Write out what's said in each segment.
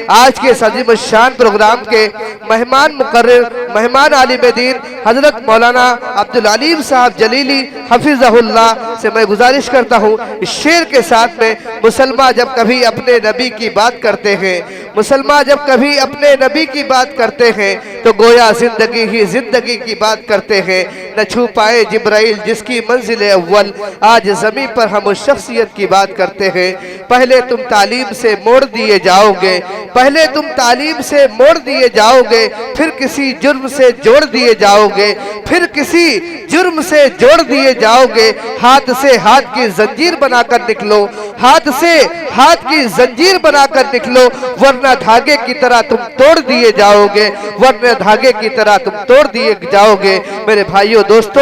آج کے عظیم الشان پروگرام کے مہمان مقرر، مہمان عالم دین حضرت مولانا عبدالعلیم صاحب جلیلی حفظہ اللہ سے میں گزارش کرتا ہوں، اس شعر کے ساتھ میں مسلمان جب کبھی اپنے نبی کی بات کرتے ہیں، مسلمان جب کبھی اپنے نبی کی بات کرتے ہیں تو گویا زندگی ہی زندگی کی بات کرتے ہیں۔ نہ چھو پائے جبرائیل جس کی منزل اول، آج زمین پر ہم اس شخصیت کی بات کرتے ہیں۔ پہلے تم تعلیم سے موڑ دیے جاؤ گے، پہلے تم تعلیم سے موڑ دیے جاؤ گے، پھر کسی جرم سے جوڑ دیے جاؤ گے، پھر کسی جرم سے جوڑ دیے جاؤ گے۔ ہاتھ سے ہاتھ کی زنجیر بنا کر نکلو، ہاتھ سے ہاتھ کی زنجیر بنا کر نکلو، ورنہ دھاگے کی طرح تم توڑ دیے جاؤ گے، ورنہ دھاگے کی طرح تم توڑ دیے جاؤ گے۔ میرے بھائیو دوستو،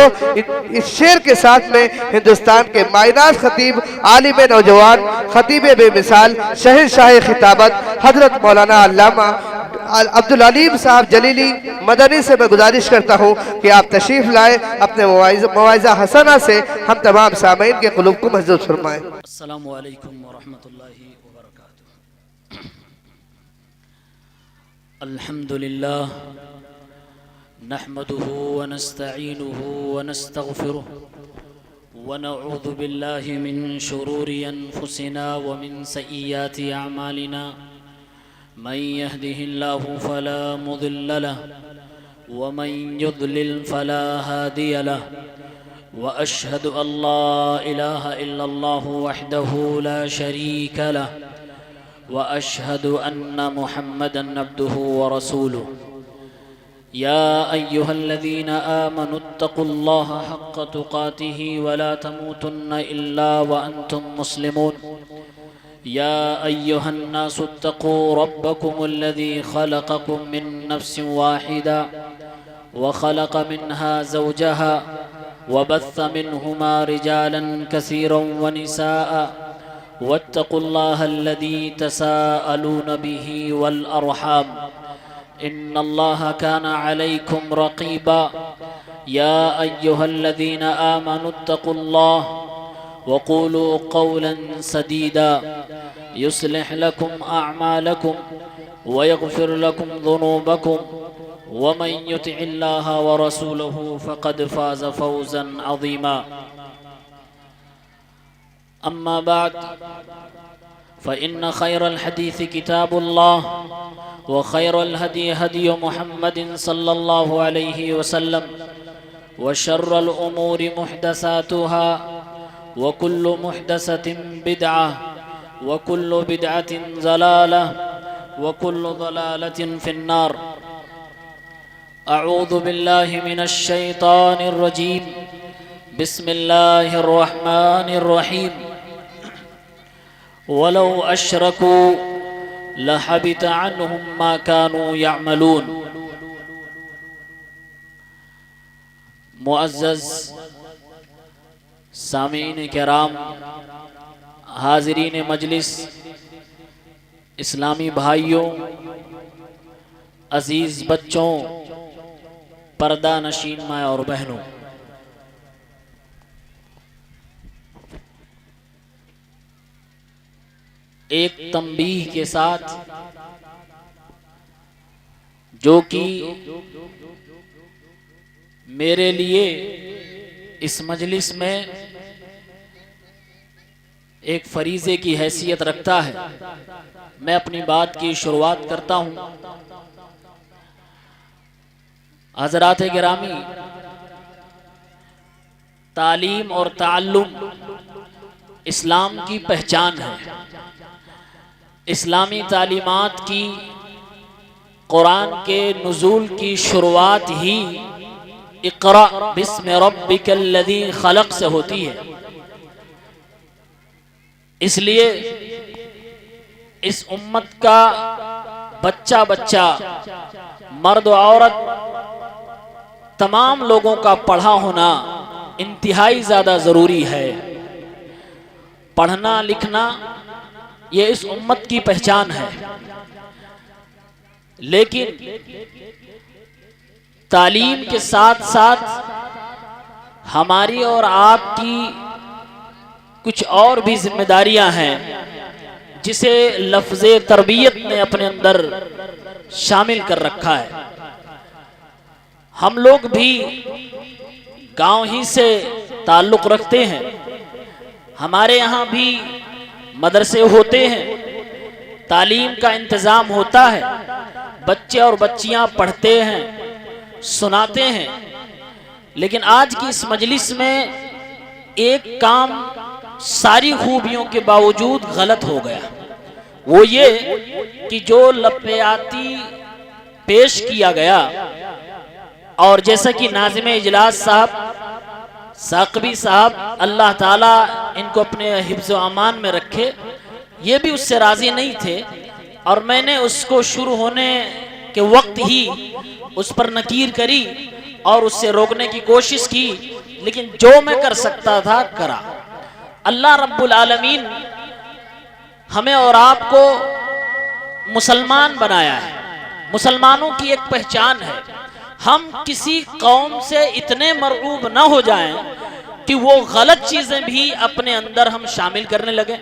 اس شعر کے ساتھ میں ہندوستان کے مائناز خطیب، عالم نوجوان، خطیب بے مثال، شہنشاہ خطابت حضرت مولانا علامہ عبدالعلیم صاحب جلیلی مدنی سے میں گزارش کرتا ہوں کہ آپ تشریف لائیں، اپنے مواعظہ حسنہ سے ہم تمام سامعین کے قلوب کو محظوظ فرمائیں۔ السلام علیکم ورحمۃ اللہ وبرکاتہ۔ الحمدللہ نحمده ونستعینه ونستغفره ونعوذ باللہ من شرور انفسنا ومن سیئات اعمالنا، من يهده الله فلا مضل له ومن يضلل فلا هادي له، وأشهد أن لا إله إلا الله وحده لا شريك له، وأشهد أن محمدًا عبده ورسوله۔ يا أيها الذين آمنوا اتقوا الله حق تقاته ولا تموتن إلا وأنتم مسلمون۔ يا أيها الناس اتقوا ربكم الذي خلقكم من نفس واحدة وخلق منها زوجها وبث منهما رجالا كثيرا ونساء، واتقوا الله الذي تساءلون به والأرحام، إن الله كان عليكم رقيبا۔ يا أيها الذين آمنوا اتقوا الله وقولوا قولا سديدا يصلح لكم أعمالكم ويغفر لكم ذنوبكم، ومن يطع الله ورسوله فقد فاز فوزا عظيما۔ أما بعد، فإن خير الحديث كتاب الله، وخير الهدي هدي محمد صلى الله عليه وسلم، وشر الأمور محدثاتها، وكل محدثة بدعة، وكل بدعة ضلالة، وكل ضلالة في النار۔ أعوذ بالله من الشيطان الرجيم، بسم الله الرحمن الرحيم۔ ولو أشركوا لحبط عنهم ما كانوا يعملون۔ معزز سامعین کرام، حاضرین مجلس، اسلامی بھائیوں، عزیز بچوں، پردہ نشین ماں اور بہنوں، ایک تنبیہ کے ساتھ جو کہ میرے لیے اس مجلس میں ایک فریضے کی حیثیت رکھتا ہے، میں اپنی بات کی شروعات کرتا ہوں۔ حضرات گرامی، تعلیم اور تعلم اسلام کی پہچان ہے۔ اسلامی تعلیمات کی قرآن کے نزول کی شروعات ہی اقرأ بسم ربک الذی خلق سے ہوتی ہے۔ اس لیے اس امت کا بچہ بچہ، مرد و عورت، تمام لوگوں کا پڑھا ہونا انتہائی زیادہ ضروری ہے۔ پڑھنا لکھنا یہ اس امت کی پہچان ہے، لیکن تعلیم کے ساتھ ساتھ ہماری اور آپ کی کچھ اور بھی ذمہ داریاں ہیں جسے لفظ تربیت نے اپنے اندر شامل کر رکھا ہے۔ ہم لوگ بھی گاؤں ہی سے تعلق رکھتے ہیں، ہمارے یہاں بھی مدرسے ہوتے ہیں، تعلیم کا انتظام ہوتا ہے، بچے اور بچیاں پڑھتے ہیں، سناتے ہیں، لیکن آج کی اس مجلس میں ایک کام ساری خوبیوں کے باوجود غلط ہو گیا، وہ یہ کہ جو لپیاتی پیش کیا گیا، اور جیسا کہ ناظم اجلاس صاحب ثاقبی صاحب اللہ تعالیٰ ان کو اپنے حفظ و امان میں رکھے، یہ بھی اس سے راضی نہیں تھے، اور میں نے اس کو شروع ہونے کے وقت ہی اس پر نکیر کری اور اس سے روکنے کی کوشش کی، لیکن جو میں کر سکتا تھا کرا۔ اللہ رب العالمین ہمیں اور آپ کو مسلمان بنایا ہے، مسلمانوں کی ایک پہچان ہے۔ ہم کسی قوم سے اتنے مرعوب نہ ہو جائیں کہ وہ غلط چیزیں بھی اپنے اندر ہم شامل کرنے لگیں،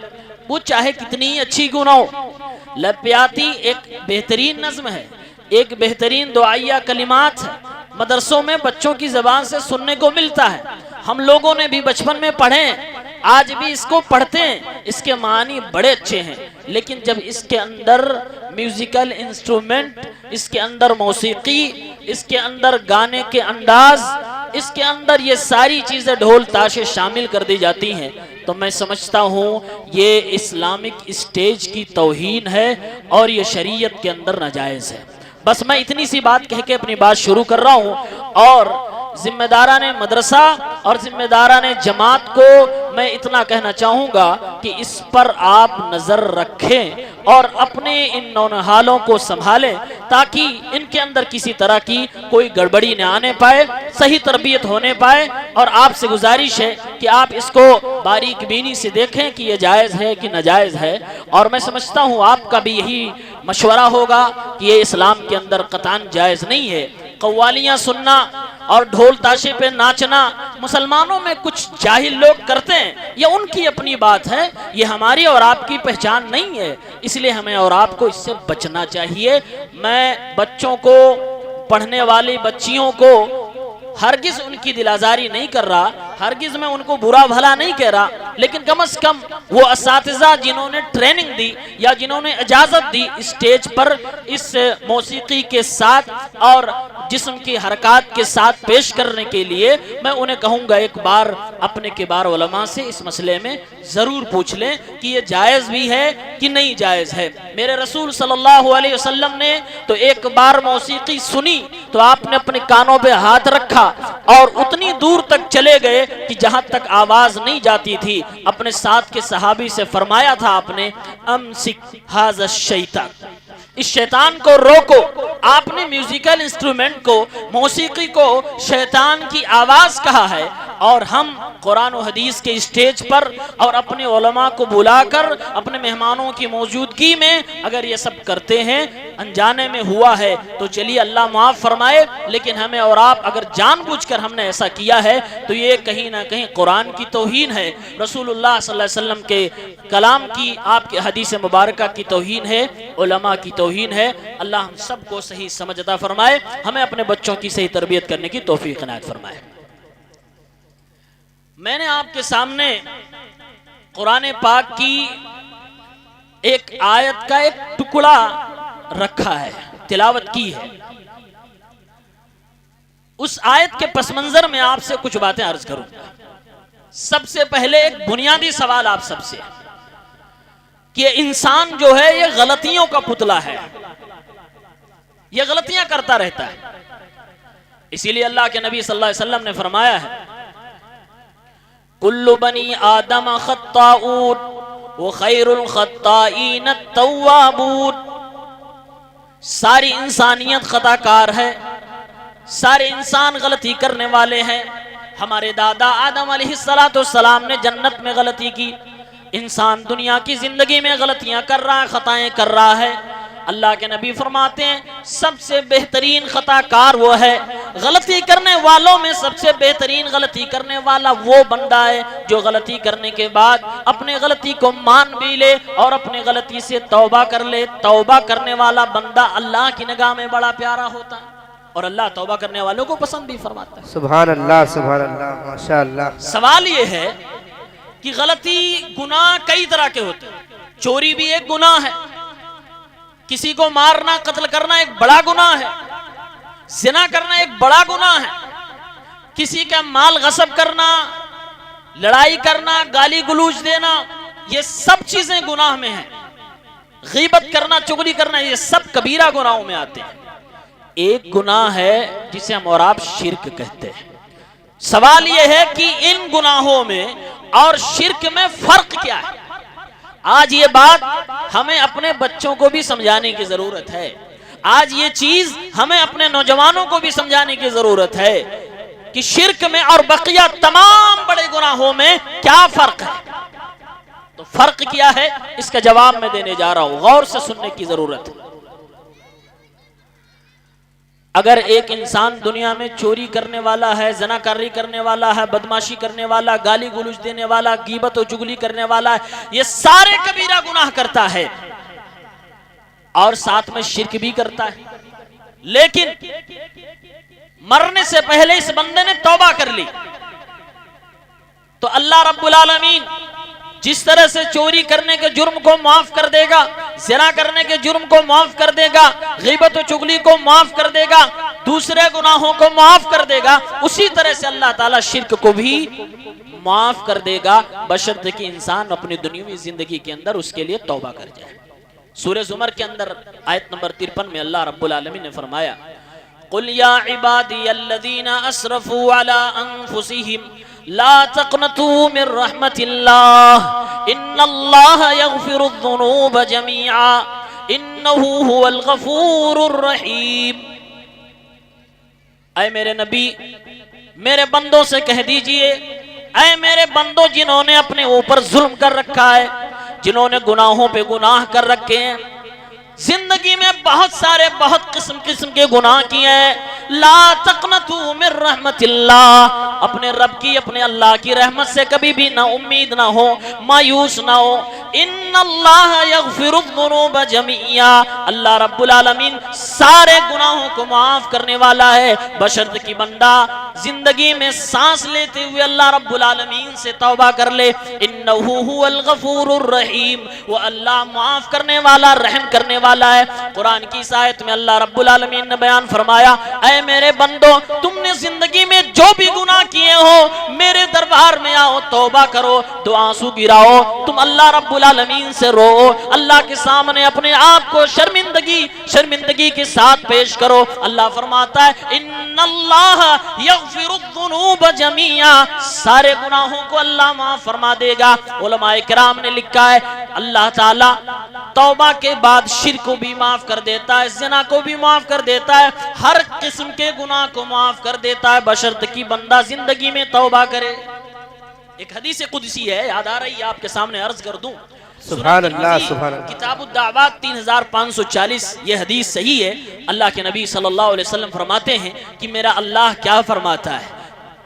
وہ چاہے کتنی اچھی کیوں نہ ہو۔ لپیاتی ایک بہترین نظم ہے، ایک بہترین دعائیہ کلمات ہے، مدرسوں میں بچوں کی زبان سے سننے کو ملتا ہے، ہم لوگوں نے بھی بچپن میں پڑھے، آج بھی اس کو پڑھتے ہیں، اس کے معنی بڑے اچھے ہیں، لیکن جب اس کے اندر میوزیکل انسٹرومنٹ، اس کے اندر موسیقی، اس کے اندر گانے کے انداز، اس کے اندر یہ ساری چیزیں ڈھول تاشے شامل کر دی جاتی ہیں، تو میں سمجھتا ہوں یہ اسلامک اسٹیج کی توہین ہے اور یہ شریعت کے اندر ناجائز ہے۔ بس میں اتنی سی بات کہہ کے اپنی بات شروع کر رہا ہوں، اور ذمہ داران مدرسہ اور ذمہ داران جماعت کو میں اتنا کہنا چاہوں گا کہ اس پر آپ نظر رکھیں اور اپنے ان نونہالوں کو سنبھالیں، تاکہ ان کے اندر کسی طرح کی کوئی گڑبڑی نہ آنے پائے، صحیح تربیت ہونے پائے، اور آپ سے گزارش ہے کہ آپ اس کو باریک بینی سے دیکھیں کہ یہ جائز ہے کہ ناجائز ہے، اور میں سمجھتا ہوں آپ کا بھی یہی مشورہ ہوگا کہ یہ اسلام کے اندر قطعاً جائز نہیں ہے۔ قوالیاں سننا اور ڈھول تاشے پہ ناچنا مسلمانوں میں کچھ جاہل لوگ کرتے ہیں، یہ ان کی اپنی بات ہے، یہ ہماری اور آپ کی پہچان نہیں ہے، اس لیے ہمیں اور آپ کو اس سے بچنا چاہیے۔ میں بچوں کو، پڑھنے والی بچیوں کو ہرگز ان کی دل آزاری نہیں کر رہا، ہرگز میں ان کو برا بھلا نہیں کہہ رہا، لیکن کم از کم وہ اساتذہ جنہوں نے ٹریننگ دی یا جنہوں نے اجازت دی اسٹیج پر اس موسیقی کے ساتھ اور جسم کی حرکات کے ساتھ پیش کرنے کے لیے، میں انہیں کہوں گا ایک بار اپنے کبار علماء سے اس مسئلے میں ضرور پوچھ لیں کہ یہ جائز بھی ہے کہ نہیں جائز ہے۔ میرے رسول صلی اللہ علیہ وسلم نے تو ایک بار موسیقی سنی تو آپ نے اپنے کانوں پہ ہاتھ رکھا اور اتنی دور تک چلے گئے کہ جہاں تک آواز نہیں جاتی تھی، اپنے ساتھ کے صحابی سے فرمایا تھا آپ نے، امسک ھذا الشیطان، اس شیطان کو روکو۔ آپ نے میوزیکل انسٹرومنٹ کو، موسیقی کو شیطان کی آواز کہا ہے، اور ہم قرآن و حدیث کے اسٹیج پر اور اپنے علماء کو بلا کر اپنے مہمانوں کی موجودگی میں اگر یہ سب کرتے ہیں، انجانے میں ہوا ہے تو چلیے اللہ معاف فرمائے، لیکن ہمیں اور آپ اگر جان بوجھ کر ہم نے ایسا کیا ہے تو یہ کہیں نہ کہیں قرآن کی توہین ہے، رسول اللہ صلی اللہ علیہ وسلم کے کلام کی، آپ کے حدیث مبارکہ کی توہین ہے، علماء کی توہین ہے۔ اللہ ہم سب کو صحیح سمجھ عطا فرمائے، ہمیں اپنے بچوں کی صحیح تربیت کرنے کی توفیق عنایت فرمائے۔ میں نے آپ کے سامنے قرآن پاک کی ایک آیت کا ایک ٹکڑا رکھا ہے، تلاوت کی ہے۔ اس آیت کے پس منظر میں آپ سے کچھ باتیں عرض کروں گا۔ سب سے پہلے ایک بنیادی سوال آپ سب سے کہ انسان جو ہے یہ غلطیوں کا پتلا ہے، یہ غلطیاں کرتا رہتا ہے، اسی لیے اللہ کے نبی صلی اللہ علیہ وسلم نے فرمایا ہے، کل بنی آدم خطاؤون وخیر الخطائین التوابون، ساری انسانیت خطا کار ہے، سارے انسان غلطی کرنے والے ہیں۔ ہمارے دادا آدم علیہ السلام نے جنت میں غلطی کی، انسان دنیا کی زندگی میں غلطیاں کر رہا ہے، خطائیں کر رہا ہے، اللہ کے نبی فرماتے ہیں سب سے بہترین خطا کار وہ ہے، غلطی کرنے والوں میں سب سے بہترین غلطی کرنے والا وہ بندہ ہے جو غلطی کرنے کے بعد اپنے غلطی کو مان بھی لے اور اپنے غلطی سے توبہ کر لے۔ توبہ کرنے والا بندہ اللہ کی نگاہ میں بڑا پیارا ہوتا ہے اور اللہ توبہ کرنے والوں کو پسند بھی فرماتا ہے۔ سبحان اللہ ماشاءاللہ۔ سوال یہ ہے کہ غلطی گناہ کئی طرح کے ہوتے ہیں۔ چوری بھی ایک گناہ ہے، کسی کو مارنا قتل کرنا ایک بڑا گناہ ہے، زنا کرنا ایک بڑا گناہ ہے، کسی کا مال غصب کرنا، لڑائی کرنا، گالی گلوچ دینا، یہ سب چیزیں گناہ میں ہیں۔ غیبت کرنا، چغلی کرنا، یہ سب کبیرہ گناہوں میں آتے ہیں۔ ایک گناہ ہے جسے ہم اور آپ شرک کہتے ہیں۔ سوال یہ ہے کہ ان گناہوں میں اور شرک میں فرق کیا ہے؟ آج یہ بات ہمیں اپنے بچوں کو بھی سمجھانے کی ضرورت ہے، آج یہ چیز ہمیں اپنے نوجوانوں کو بھی سمجھانے کی ضرورت ہے کہ شرک میں اور بقیہ تمام بڑے گناہوں میں کیا فرق ہے۔ تو فرق کیا ہے اس کا جواب میں دینے جا رہا ہوں، غور سے سننے کی ضرورت ہے۔ اگر ایک انسان دنیا میں چوری کرنے والا ہے، زناکاری کرنے والا ہے، بدماشی کرنے والا، گالی گلوچ دینے والا، غیبت و چغلی کرنے والا ہے، یہ سارے کبیرہ گناہ کرتا ہے اور ساتھ میں شرک بھی کرتا ہے، لیکن مرنے سے پہلے اس بندے نے توبہ کر لی تو اللہ رب العالمین جس طرح سے چوری کرنے کے جرم کو معاف کر دے گا، زنا کرنے کے جرم کو معاف کر دے گا، غیبت و چغلی کو معاف کر دے گا، دوسرے گناہوں کو معاف کر دے گا، اسی طرح سے اللہ تعالیٰ شرک کو بھی معاف کر دے گا، بشرط کہ انسان اپنی دنیاوی زندگی کے اندر اس کے لیے توبہ کر جائے۔ سورہ زمر کے اندر آیت نمبر 53 میں اللہ رب العالمین نے فرمایا قُلْ يَا عِبَادِيَ الَّذِينَ أَسْرَفُوا عَلَىٰ أَنفُسِهِمْ لا تقنطوا من رحمت اللہ ان اللہ یغفر الذنوب جميعا انہ هو الغفور الرحیم۔ اے میرے نبی میرے بندوں سے کہہ دیجئے، اے میرے بندوں جنہوں نے اپنے اوپر ظلم کر رکھا ہے، جنہوں نے گناہوں پہ گناہ کر رکھے ہیں، زندگی میں بہت سارے بہت قسم کے گناہ کیے ہیں، لا تقنطوا من رحمت اللہ، اپنے رب کی اپنے اللہ کی رحمت سے کبھی بھی نہ امید نہ ہو، مایوس نہ ہو۔ ان اللہ یغفر الذنوب جميعا، اللہ رب العالمین سارے گناہوں کو معاف کرنے والا ہے، بشرط کہ بندہ زندگی میں سانس لیتے ہوئے اللہ رب العالمین سے توبہ کر لے۔ انہ هو الغفور الرحیم، وہ اللہ معاف کرنے والا رحم کرنے والا ہے۔ قرآن کی اس آیت میں اللہ رب العالمین نے بیان فرمایا اے میرے بندو تم نے زندگی میں جو بھی گناہ کیے ہو میرے دربار میں آؤ، توبہ کرو، دو آنسو گراؤ، تم اللہ رب العالمین سے رو، اللہ کے سامنے اپنے آپ کو شرمندگی کے ساتھ پیش کرو۔ اللہ فرماتا ہے ان اللہ یغفر الذنوب جميعا، سارے گناہوں کو اللہ معاف فرما دے گا۔ علماء کرام نے لکھا ہے اللہ تعالی توبہ کے بعد شرک کو بھی معاف کر دیتا ہے، زنا کو بھی معاف کر دیتا ہے، ہر قسم کے گناہ کو معاف کر دیتا ہے، بشرط کہ بندہ زندگی میں توبہ کرے۔ ایک حدیث قدسی ہے، یاد آ رہی ہے آپ کے سامنے عرض کر دوں۔ سبحان اللہ سبحان اللہ۔ کتاب الدعوات 3540 یہ حدیث صحیح ہے۔ اللہ کے نبی صلی اللہ علیہ وسلم فرماتے ہیں کہ میرا اللہ کیا فرماتا ہے،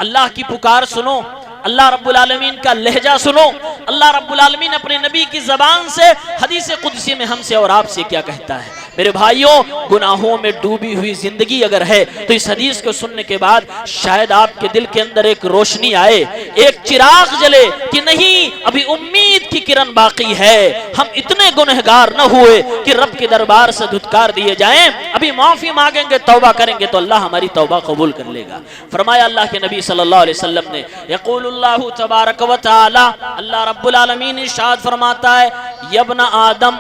اللہ کی پکار سنو، اللہ رب العالمین کا لہجہ سنو، اللہ رب العالمین اپنے نبی کی زبان سے حدیث قدسی میں ہم سے اور آپ سے کیا کہتا ہے۔ میرے بھائیوں گناہوں میں ڈوبی ہوئی زندگی اگر ہے تو اس حدیث کو سننے کے بعد شاید آپ کے دل کے اندر ایک روشنی آئے، ایک چراغ جلے کہ نہیں ابھی امید کی کرن باقی ہے، ہم اتنے گنہگار نہ ہوئے کہ رب کے دربار سے دھتکار دیے جائیں، ابھی معافی مانگیں گے، توبہ کریں گے تو اللہ ہماری توبہ قبول کر لے گا۔ فرمایا اللہ کے نبی صلی اللہ علیہ وسلم نے یقول اللہ تبارک و تعالی، اللہ رب العالمین ارشاد فرماتا ہے یا ابن آدم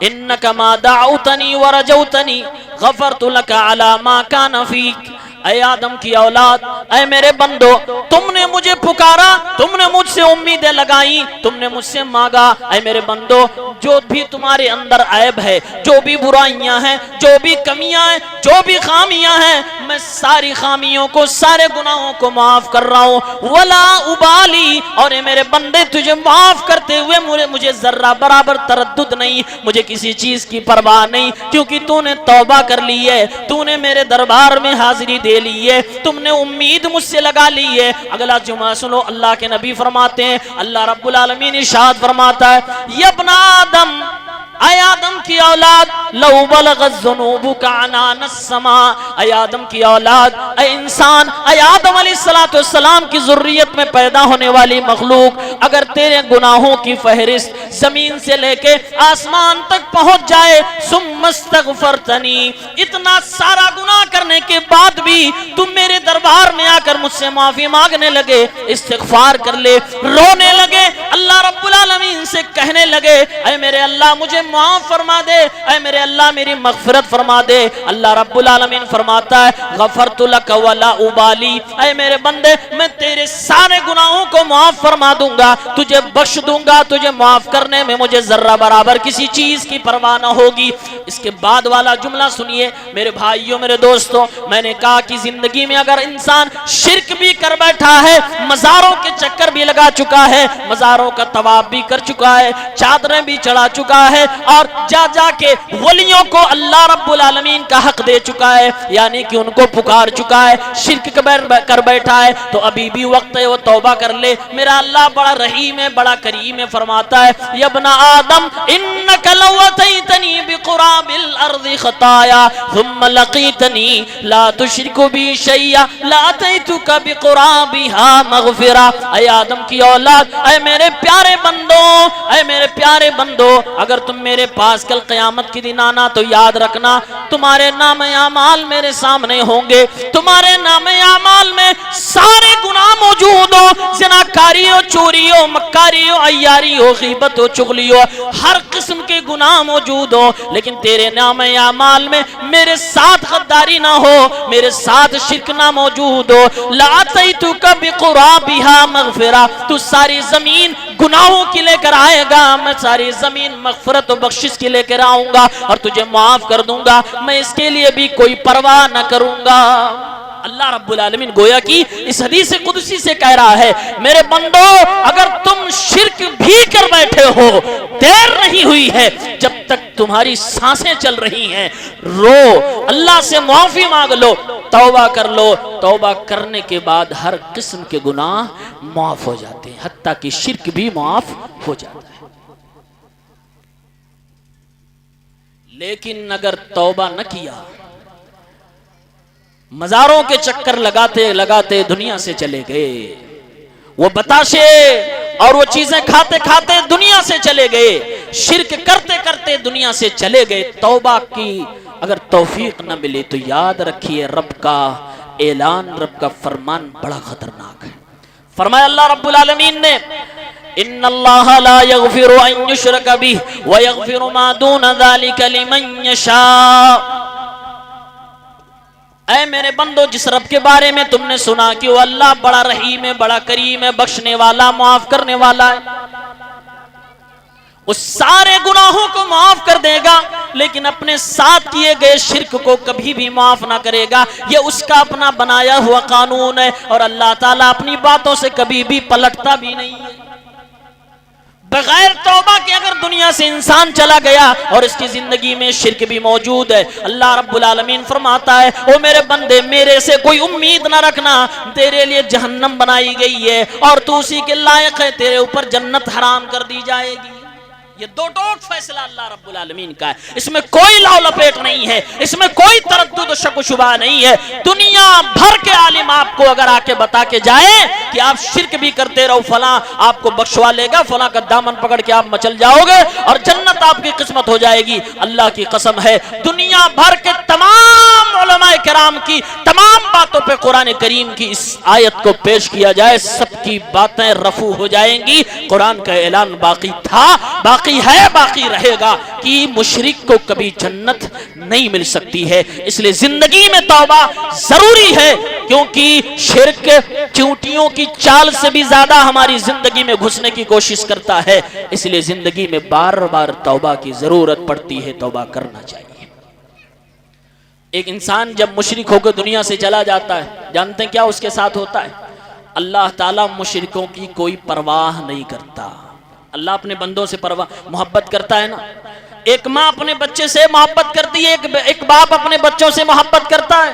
انک ما دعوتنی ورجوتنی غفرت لک علی ما کان فیک، اے آدم کی اولاد، اے میرے بندو، تم نے مجھے پکارا، تم نے مجھ سے امیدیں لگائیں، تم نے مجھ سے مانگا۔ اے میرے بندو، جو بھی تمہارے اندر عیب ہے، جو بھی برائیاں ہیں، جو بھی کمیاں ہیں، جو بھی خامیاں ہیں، میں ساری خامیوں کو، سارے گناہوں کو معاف کر رہا ہوں۔ ولا ابالی، اور اے میرے بندے تجھے معاف کرتے ہوئے مجھے ذرہ برابر تردد نہیں، مجھے کسی چیز کی پرواہ نہیں، کیونکہ تو نے توبہ کر لی ہے، تو نے میرے دربار میں حاضری دے لی ہے، تم نے امید مجھ سے لگا لی ہے۔ اگلا جمعہ سنو، اللہ کے نبی فرماتے ہیں، اللہ رب العالمین ارشاد فرماتا ہے، یا ابن آدم، اے آدم کی اولاد، لو بلغت ذنوبک عنان السماء، اے آدم کی اولاد، اے انسان، اے آدم علیہ السلام کی ذریت میں پیدا ہونے والی مخلوق، اگر تیرے گناہوں کی فہرست زمین سے لے کے آسمان تک پہنچ جائے، ثم استغفرتنی، اتنا سارا گناہ کرنے کے بعد بھی تم میرے دربار میں آ کر مجھ سے معافی مانگنے لگے، استغفار کر لے، رونے لگے، اللہ رب العالمین سے کہنے لگے، اے میرے اللہ مجھے معاف فرما دے، اے میرے اللہ میری مغفرت فرما دے، اللہ رب العالمین فرماتا ہے، غفرت لک ولا ابالی، اے میرے بندے میں تیرے سارے گناہوں کو معاف فرما دوں گا، تجھے بخش دوں گا، تجھے معاف کرنے میں مجھے ذرہ برابر کسی چیز کی پرواہ نہ ہوگی۔ اس کے بعد والا جملہ سنیے میرے بھائیوں، میرے دوستوں، میں نے کہا کہ زندگی میں اگر انسان شرک بھی کر بیٹھا ہے، مزاروں کے چکر بھی لگا چکا ہے، مزاروں کا طواف بھی کر چکا ہے، چادریں بھی چڑھا چکا ہے، اور جا کے ولیوں کو اللہ رب العالمین کا حق دے چکا ہے، یعنی کہ ان کو پکار چکا ہے، شرک کر بیٹھا ہے، تو ابھی بھی وقت ہے وہ توبہ کر لے۔ میرا اللہ بڑا رحیم ہے، بڑا کریم ہے، فرماتا ہے، یا ابن آدم انک لو اتیتنی بقراب الارض خطایا ثم لقیتنی لا تشرک بی شیئا لاتیتک بقرابها مغفرہ۔ اے آدم کی اولاد، اے میرے پیارے بندو، اے میرے پیارے بندو، اگر تم میرے پاس کل قیامت کی دن آنا تو یاد رکھنا تمہارے نام اعمال میرے سامنے ہوں گے، تمہارے نام اعمال میں سارے گناہ موجود ہو، زناکاری ہو، چوری ہو، مکاری ہو، عیاری ہو، غیبت ہو، چغلی ہو، ہر قسم کے گناہ موجود ہو، لیکن تیرے نام اعمال میں میرے ساتھ غداری نہ ہو، میرے ساتھ شرک نہ موجود ہو، لَأَتَيْتُكَ بِقُرَابِهَا مَغْفِرَةً، تو ساری زمین گناہوں کی لے کر آئے گا، میں ساری زمین مغفرت و بخشش کی لے کر آؤں گا اور تجھے معاف کر دوں گا، میں اس کے لیے بھی کوئی پرواہ نہ کروں گا۔ اللہ رب العالمین گویا کی اس حدیث قدسی سے کہہ رہا ہے، میرے بندو اگر تم شرک بھی کر بیٹھے ہو، دیر نہیں ہوئی ہے، جب تک تمہاری سانسیں چل رہی ہیں، رو، اللہ سے معافی مانگ لو، توبہ کر لو، توبہ کرنے کے بعد ہر قسم کے گناہ معاف ہو جاتے ہیں، حتیٰ کہ شرک بھی معاف ہو جاتا ہے۔ لیکن اگر توبہ نہ کیا، مزاروں کے چکر لگاتے لگاتے دنیا سے چلے گئے، وہ بتاشے اور وہ چیزیں کھاتے کھاتے دنیا سے چلے گئے، شرک کرتے کرتے دنیا سے چلے گئے، توبہ کی اگر توفیق نہ ملے تو یاد رکھیے رب کا اعلان، رب کا فرمان بڑا خطرناک ہے۔ فرمایا اللہ رب العالمین نے، ان اللہ لا یغفر ان یشرک بہ ویغفر ما دون ذلک لمن یشاء۔ اے میرے بندو، جس رب کے بارے میں تم نے سنا کہ وہ اللہ بڑا رحیم ہے، بڑا کریم ہے، بخشنے والا، معاف کرنے والا ہے، اس سارے گناہوں کو معاف کر دے گا، لیکن اپنے ساتھ کیے گئے شرک کو کبھی بھی معاف نہ کرے گا، یہ اس کا اپنا بنایا ہوا قانون ہے، اور اللہ تعالیٰ اپنی باتوں سے کبھی بھی پلٹتا بھی نہیں ہے۔ بغیر توبہ کے اگر دنیا سے انسان چلا گیا اور اس کی زندگی میں شرک بھی موجود ہے، اللہ رب العالمین فرماتا ہے، او میرے بندے میرے سے کوئی امید نہ رکھنا، تیرے لیے جہنم بنائی گئی ہے اور تو اسی کے لائق ہے، تیرے اوپر جنت حرام کر دی جائے گی۔ یہ دو ٹوک فیصلہ اللہ رب العالمین کا ہے، اس میں کوئی لاؤ لپیٹ نہیں ہے، اس میں کوئی تردد و شک و شبہ نہیں ہے۔ دنیا بھر کے عالم آپ کو اگر آ کے بتا کے جائے کہ آپ شرک بھی کرتے رہو، فلاں آپ کو بخشوا لے گا، فلاں کا دامن پکڑ کے آپ مچل جاؤ گے اور جنت آپ کی قسمت ہو جائے گی، اللہ کی قسم ہے دنیا بھر کے تمام علماء کرام کی تمام باتوں پہ قرآن کریم کی اس آیت کو پیش کیا جائے سب کی باتیں رفع ہو جائیں گی۔ قرآن کا اعلان باقی تھا، باقی ہے، باقی رہے گا کہ مشرک کو کبھی جنت نہیں مل سکتی ہے۔ اس لیے زندگی میں توبہ ضروری ہے، کیونکہ شرک چونٹیوں کی چال سے بھی زیادہ ہماری زندگی میں گھسنے کی کوشش کرتا ہے۔ اس لیے زندگی میں بار بار توبہ کی ضرورت پڑتی ہے، توبہ کرنا چاہیے۔ ایک انسان جب مشرک ہو کے دنیا سے چلا جاتا ہے، جانتے ہیں کیا اس کے ساتھ ہوتا ہے؟ اللہ تعالیٰ مشرکوں کی کوئی پرواہ نہیں کرتا۔ اللہ اپنے بندوں سے محبت کرتا ہے نا۔ ایک ماں اپنے بچے سے محبت کرتی ہے، ایک باپ اپنے بچوں سے محبت کرتا ہے۔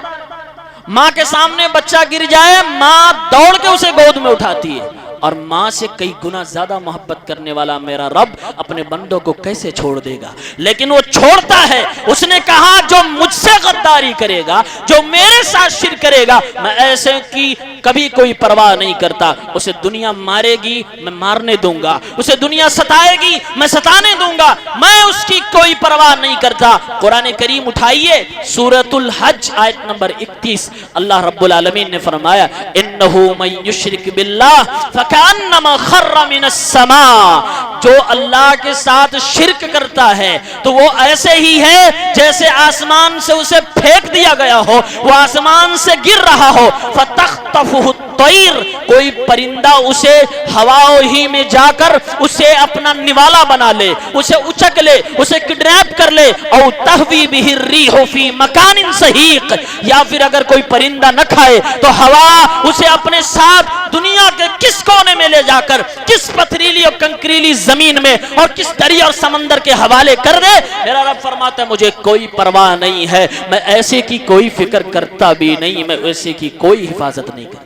ماں کے سامنے بچہ گر جائے، ماں دوڑ کے اسے گود میں اٹھاتی ہے، اور ماں سے کئی گنا زیادہ محبت کرنے والا میرا رب اپنے بندوں کو کیسے چھوڑ دے گا؟ لیکن وہ چھوڑتا ہے۔ اس نے کہا جو مجھ سے غداری کرے گا، جو میرے ساتھ شرک کرے گا، میں ایسے کی کبھی کوئی پرواہ نہیں کرتا۔ اسے دنیا مارے گی، میں مارنے دوں گا، اسے دنیا ستائے گی، میں ستانے دوں گا، میں اس کی کوئی پرواہ نہیں کرتا۔ قرآن کریم اٹھائیے، سورۃ الحج آیت نمبر 31، اللہ رب العالمین نے فرمایا انہو من یشرک باللہ فکأنما خر من السماء، جو اللہ کے ساتھ شرک کرتا ہے تو وہ ایسے ہی ہے جیسے آسمان سے اسے پھینک دیا گیا ہو، وہ آسمان سے گر رہا ہو۔ فتخطفہ الطیر، کوئی پرندہ اسے ہواؤں ہی میں جا کر اسے اپنا نوالا بنا لے، اسے اچک لے، اسے کڈنیپ کر لے۔ او تہوی بہ الریح فی مکان سحیق، یا پھر اگر کوئی پرندہ نہ کھائے تو ہوا اسے اپنے ساتھ دنیا کے کس کونے میں لے جا کر کس پتھریلی اور کنکریلی زمین میں اور کس دریا اور سمندر کے حوالے کر دے۔ میرا رب فرماتا ہے مجھے کوئی پرواہ نہیں ہے، میں ایسے کی کوئی فکر کرتا بھی نہیں، میں ایسے کی کوئی حفاظت نہیں کرتا۔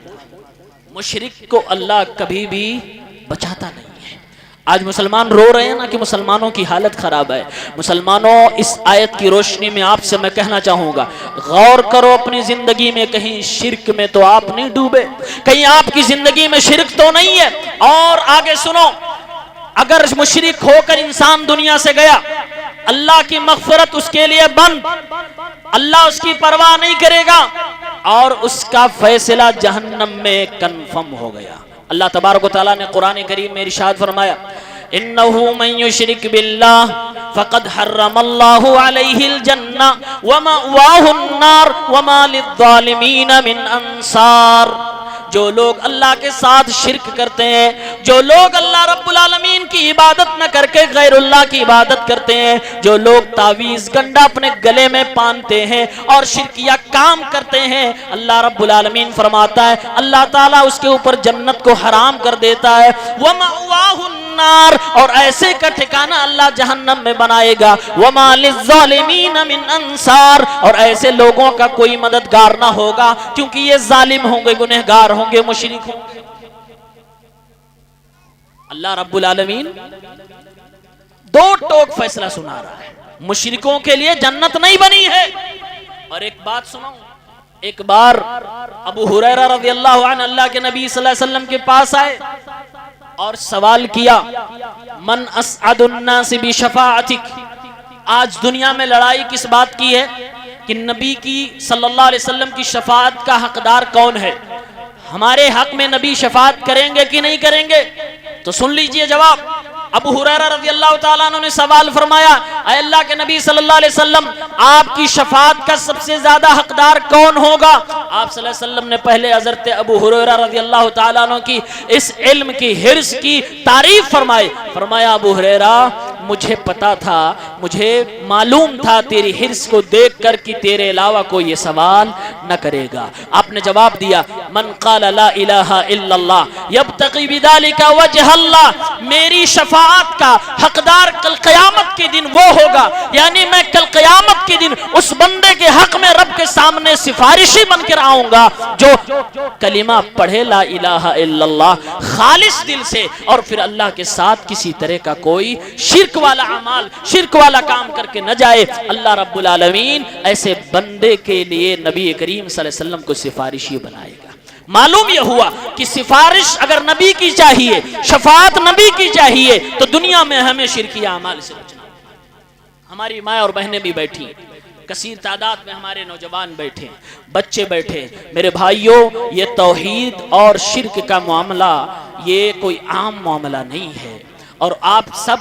مشرک کو اللہ کبھی بھی بچاتا نہیں ہے۔ آج مسلمان رو رہے ہیں نا کہ مسلمانوں کی حالت خراب ہے۔ مسلمانوں، اس آیت کی روشنی میں آپ سے میں کہنا چاہوں گا، غور کرو اپنی زندگی میں، کہیں شرک میں تو آپ نہیں ڈوبے، کہیں آپ کی زندگی میں شرک تو نہیں ہے۔ اور آگے سنو، اگر مشرک ہو کر انسان دنیا سے گیا، اللہ کی مغفرت اس کے لیے بند، اللہ اس کی پرواہ نہیں کرے گا، اور اس کا فیصلہ جہنم میں کنفرم ہو گیا۔ اللہ تبارک و تعالیٰ نے قرآن کریم میں ارشاد فرمایا انہو من یشرک باللہ فقد حرم اللہ علیہ الجنہ ومأواہ النار وما للظالمین من انصار۔ جو لوگ اللہ کے ساتھ شرک کرتے ہیں، جو لوگ اللہ رب العالمین کی عبادت نہ کر کے غیر اللہ کی عبادت کرتے ہیں، جو لوگ تعویذ گنڈا اپنے گلے میں پہنتے ہیں اور شرکیہ کام کرتے ہیں، اللہ رب العالمین فرماتا ہے اللہ تعالیٰ اس کے اوپر جنت کو حرام کر دیتا ہے۔ وَمَأْوَاهُ النَّارِ، اور ایسے کا ٹھکانہ اللہ جہنم میں بنائے گا۔ وَمَا لِلظَّالِمِينَ مِنْ أَنصَارٍ، اور ایسے لوگوں کا کوئی مددگار نہ ہوگا، کیونکہ یہ ظالم ہوں گے، گنہگار ہوں گے، مشرک ہوں گے۔ اللہ رب العالمین دو ٹوک فیصلہ سنا رہا ہے، مشرکوں کے لیے جنت نہیں بنی ہے۔ اور ایک بات سنو، ایک بار ابو ہریرہ رضی اللہ عنہ اللہ کے نبی صلی اللہ علیہ وسلم کے پاس آئے اور سوال کیا من اسعد الناس بشفاعتک، آج دنیا میں لڑائی کس بات کی ہے کہ نبی کی صلی اللہ علیہ وسلم کی شفاعت کا حقدار کون ہے، ہمارے حق میں نبی شفاعت کریں گے کہ نہیں کریں گے؟ تو سن لیجئے جواب۔ ابو ہریرہ رضی اللہ تعالیٰ عنہ نے سوال فرمایا اے اللہ کے نبی صلی اللہ علیہ وسلم، آپ کی شفاعت کا سب سے زیادہ حقدار کون ہوگا؟ آپ صلی اللہ علیہ وسلم نے پہلے حضرت ابو ہریرہ رضی اللہ تعالیٰ عنہ کی اس علم کی حرص کی تعریف فرمائی، فرمایا ابو ہریرہ مجھے پتا تھا، مجھے معلوم تھا تیری حرص کو دیکھ کر کہ تیرے علاوہ کوئی یہ سوال نہ کرے گا۔ آپ نے جواب دیا من قال لا الہ الا اللہ یبتغی بذالک وجہ اللہ، میری شفاعت کا حقدار کل قیامت کے دن وہ ہوگا، یعنی میں کل قیامت کے دن اس بندے کے حق میں رب کے سامنے سفارشی بن کر آؤں گا جو کلمہ پڑھے لا الہ الا اللہ خالص دل سے، اور پھر اللہ کے ساتھ کسی طرح کا کوئی شرک والا عمال، شرک والا کام کر کے نہ جائے۔ اللہ رب العالمین ایسے بندے کے لیے نبی کریم صلی اللہ علیہ وسلم کو سفارشی بنائے گا۔ معلوم یہ ہوا کہ سفارش اگر نبی کی چاہیے، شفاعت نبی کی چاہیے، تو دنیا میں ہمیں شرکی اعمال سے بچنا۔ ہماری ماں اور بہنیں بھی بیٹھی، کثیر تعداد میں ہمارے نوجوان بیٹھے، بچے بیٹھے۔ میرے بھائیوں، یہ توحید اور شرک کا معاملہ یہ کوئی عام معاملہ نہیں ہے، اور آپ سب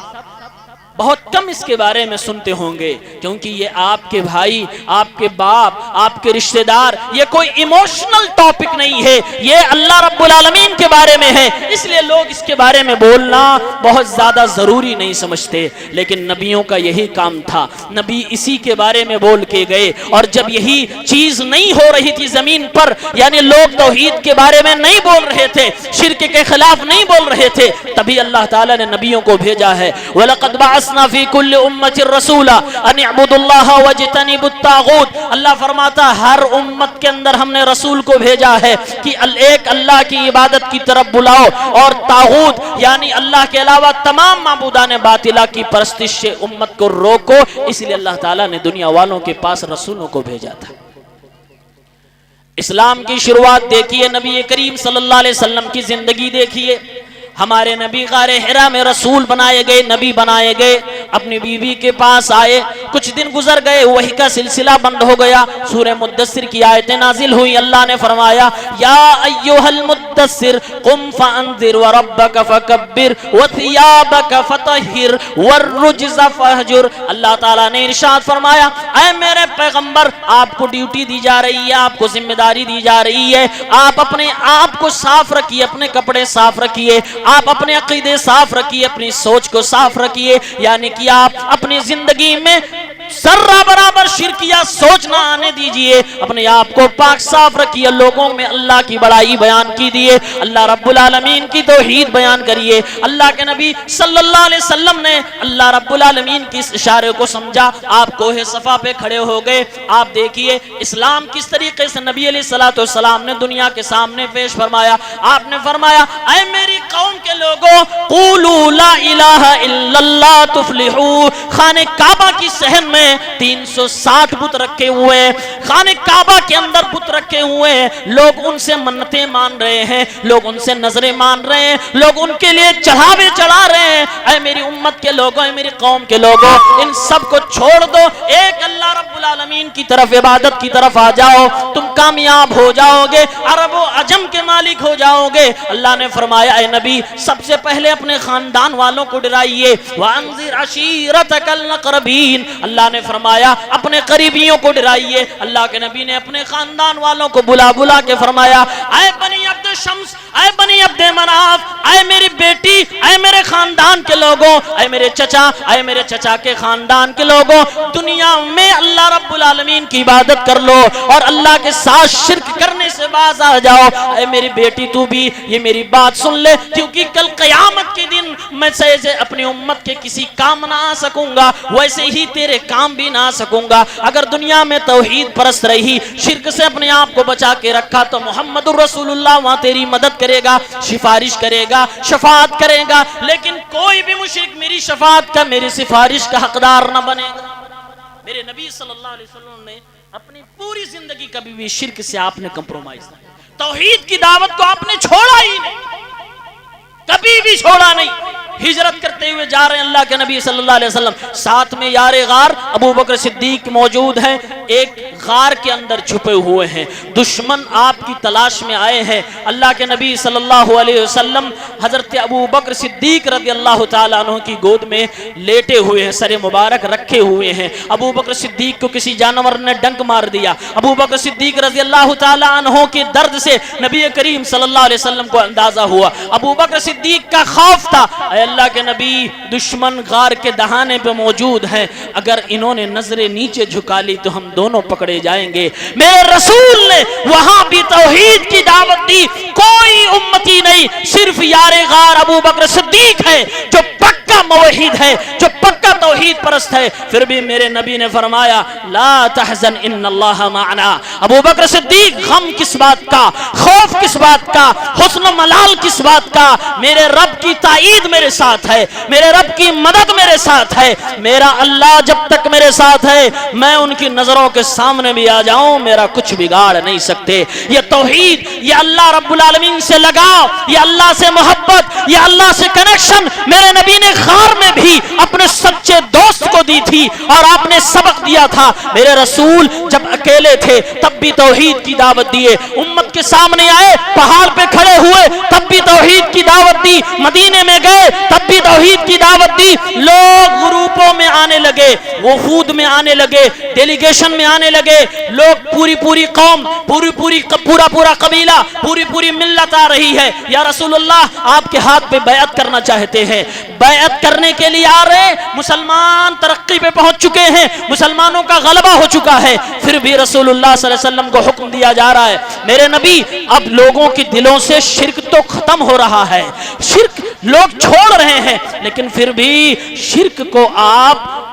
بہت کم اس کے بارے میں سنتے ہوں گے، کیونکہ یہ آپ کے بھائی، آپ کے باپ، آپ کے رشتہ دار، یہ کوئی ایموشنل ٹاپک نہیں ہے، یہ اللہ رب العالمین کے بارے میں ہے، اس لیے لوگ اس کے بارے میں بولنا بہت زیادہ ضروری نہیں سمجھتے۔ لیکن نبیوں کا یہی کام تھا، نبی اسی کے بارے میں بول کے گئے، اور جب یہی چیز نہیں ہو رہی تھی زمین پر، یعنی لوگ توحید کے بارے میں نہیں بول رہے تھے، شرک کے خلاف نہیں بول رہے تھے، تبھی اللہ تعالیٰ نے نبیوں کو بھیجا ہے۔ وَلَقَدْ بَعَثْنَا فِي كُلِّ أُمَّةٍ رَسُولًا أَنِ اعْبُدُوا اللَّهَ وَاجْتَنِبُوا الطَّاغُوتَ۔ اللہ فرماتا ہر امت کے اندر ہم نے رسول کو بھیجا ہے کہ ایک اللہ کی عبادت کی طرف بلاؤ، اور طاغوت یعنی اللہ کے علاوہ تمام معبودان باطلہ کی پرستش سے امت کو روکو۔ اس لیے اللہ تعالیٰ نے دنیا والوں کے پاس رسولوں کو بھیجا تھا۔ اسلام کی شروعات دیکھیے، نبی کریم صلی اللہ علیہ وسلم کی زندگی دیکھیے۔ ہمارے نبی غار حرا میں رسول بنائے گئے، نبی بنائے گئے، اپنی بیوی کے پاس آئے، کچھ دن گزر گئے، وحی کا سلسلہ بند ہو گیا، سورہ مدثر کی آیتیں نازل ہوئی۔ اللہ نے فرمایا یا ایھا المدثر قم فانذر وربک فکبر وثیابک فطہر والرجز فہجر۔ اللہ تعالیٰ نے ارشاد فرمایا اے میرے پیغمبر، آپ کو ڈیوٹی دی جا رہی ہے، آپ کو ذمہ داری دی جا رہی ہے، آپ اپنے آپ کو صاف رکھیے، اپنے کپڑے صاف رکھیے، آپ اپنے عقیدے صاف رکھیے، اپنی سوچ کو صاف رکھیے، یعنی کہ آپ اپنی زندگی میں ذرہ برابر شرکیہ سوچ نہ آنے دیجئے، اپنے آپ کو پاک صاف رکھیے، لوگوں میں اللہ کی بڑائی بیان کیجئے، اللہ رب العالمین کی توحید بیان کریے۔ اللہ کے نبی صلی اللہ علیہ وسلم نے اللہ رب العالمین کی اس اشارے کو سمجھا، آپ کوہ صفا پہ کھڑے ہو گئے۔ آپ دیکھیے اسلام کس طریقے سے نبی علیہ السلام نے دنیا کے سامنے پیش فرمایا۔ آپ نے فرمایا اے میری قوم کے لوگوں، قولوا لا الہ الا اللہ تفلحوا۔ خانہ کعبہ کی صحن میں 360 بت رکھے ہوئے، خانہ کعبہ کے اندر بت رکھے ہوئے، لوگ ان سے منتیں مان رہے ہیں، لوگ ان سے نظریں مان رہے ہیں، لوگ ان کے لیے چڑھاوے چڑھا رہے ہیں۔ اے میری امت کے لوگوں، اے میری قوم کے لوگوں، ان سب کو چھوڑ دو، ایک اللہ رب العالمین کی طرف، عبادت کی طرف آ جاؤ، تم کامیاب ہو جاؤ گے، عرب و عجم کے مالک ہو جاؤ گے۔ اللہ نے فرمایا اے نبی، سب سے پہلے اپنے خاندان والوں کو ڈرائیے، وَأَنذِرْ عَشِيرَتَكَ الْأَقْرَبِينَ۔ اللہ نے فرمایا اپنے قریبیوں کو ڈرائیے۔ اللہ کے نبی نے اپنے خاندان والوں کو بلا بلا کے فرمایا اے بنی عبد شمس، اے بنی عبد مناف، اے میری بیٹی، اے میرے خاندان کے لوگوں، اے میرے چچا، اے میرے چچا کے خاندان کے لوگوں، دنیا میں اللہ رب العالمین کی عبادت کر لو اور اللہ کے ساتھ شرک کرنے سے باز آ جاؤ۔ اے میری بیٹی تو بھی یہ میری بات سن لے، کیونکہ کل قیامت کے دن میں سے اپنی امت کے کسی کام نہ آ سکوں گا، ویسے ہی تیرے کام بھی نہ آ سکوں گا۔ اگر دنیا میں توحید پرست رہی، شرک سے اپنے آپ کو بچا کے رکھا، تو محمد الرسول اللہ وہاں تیری مدد کرے گا، سفارش کرے گا، شفاعت کرے گا، لیکن کوئی بھی مشرک میری شفاعت کا، میری سفارش کا حقدار نہ بنے گا۔ میرے نبی صلی اللہ علیہ وسلم نے اپنی پوری زندگی کبھی بھی شرک سے آپ نے کمپرومائز نہیں، توحید کی دعوت کو آپ نے چھوڑا ہی نہیں، کبھی بھی چھوڑا نہیں۔ ہجرت کرتے ہوئے جا رہے ہیں اللہ کے نبی صلی اللہ علیہ وسلم، ساتھ میں یار غار ابو بکر صدیق موجود ہیں، ایک غار کے اندر چھپے ہوئے ہیں، دشمن آپ کی تلاش میں آئے ہیں۔ اللہ کے نبی صلی اللہ علیہ وسلم حضرت ابو بکر صدیق رضی اللہ تعالیٰ عنہ کی گود میں لیٹے ہوئے ہیں، سر مبارک رکھے ہوئے ہیں۔ ابو بکر صدیق کو کسی جانور نے ڈنک مار دیا، ابو بکر صدیق رضی اللہ تعالیٰ عنہ کے درد سے نبی کریم صلی اللہ علیہ وسلم کو اندازہ ہوا، ابو بکر صدیق کا خوف تھا، اے اللہ کے نبی دشمن غار کے دہانے پہ موجود ہیں، اگر انہوں نے نظریں نیچے جھکا لی تو ہم دونوں پکڑے جائیں گے۔ میرے رسول نے وہاں بھی توحید کی دعوت دی، کوئی امتی نہیں، صرف یار غار ابو بکر صدیق ہے جو پکا موحد ہے، جو پکا توحید پرست ہے۔ پھر بھی میرے نبی نے فرمایا لا تحزن ان اللہ معنا۔ ابو بکر صدیق غم کس بات کا، خوف کس بات کا، حسن و ملال کس بات کا، میرے رب کی تائید میرے ساتھ ہے، میرے رب کی مدد میرے ساتھ ہے، میرا اللہ جب تک میرے ساتھ ہے، میں ان کی نظروں کے سامنے بھی آ جاؤں میرا کچھ بگاڑ نہیں سکتے۔ یہ توحید، یہ اللہ رب العالمین سے لگاؤ، یہ اللہ سے محبت، یہ اللہ سے کنیکشن میرے نبی زمین غار میں بھی اپنے سچے دوست کو دی تھی اور آپ نے سبق دیا تھا. میرے رسول جب اکیلے تھے تب بھی توحید کی دعوت دیے, امت کے سامنے آئے پہاڑ پہ کھڑے ہوئے تب بھی توحید کی دعوت دی, مدینے میں گئے تب بھی توحید کی دعوت دی. لوگ گروپوں میں آنے لگے, وفود میں آنے لگے, ڈیلیگیشن میں آنے لگے, لوگ پوری قوم, پورا قبیلہ, پوری ملت آ رہی ہے. یا رسول اللہ آپ کے ہاتھ پہ بیعت کرنا چاہتے ہیں. بیعت کرنے کے لیے آ رہے, مسلمان ترقی پہ پہنچ چکے ہیں, مسلمانوں کا غلبہ ہو چکا ہے, پھر بھی رسول اللہ صلی اللہ علیہ وسلم کو حکم دیا جا رہا ہے, میرے نبی اب لوگوں کے دلوں سے شرک تو ختم ہو رہا ہے, شرک لوگ چھوڑ رہے ہیں, لیکن پھر بھی شرک کو آپ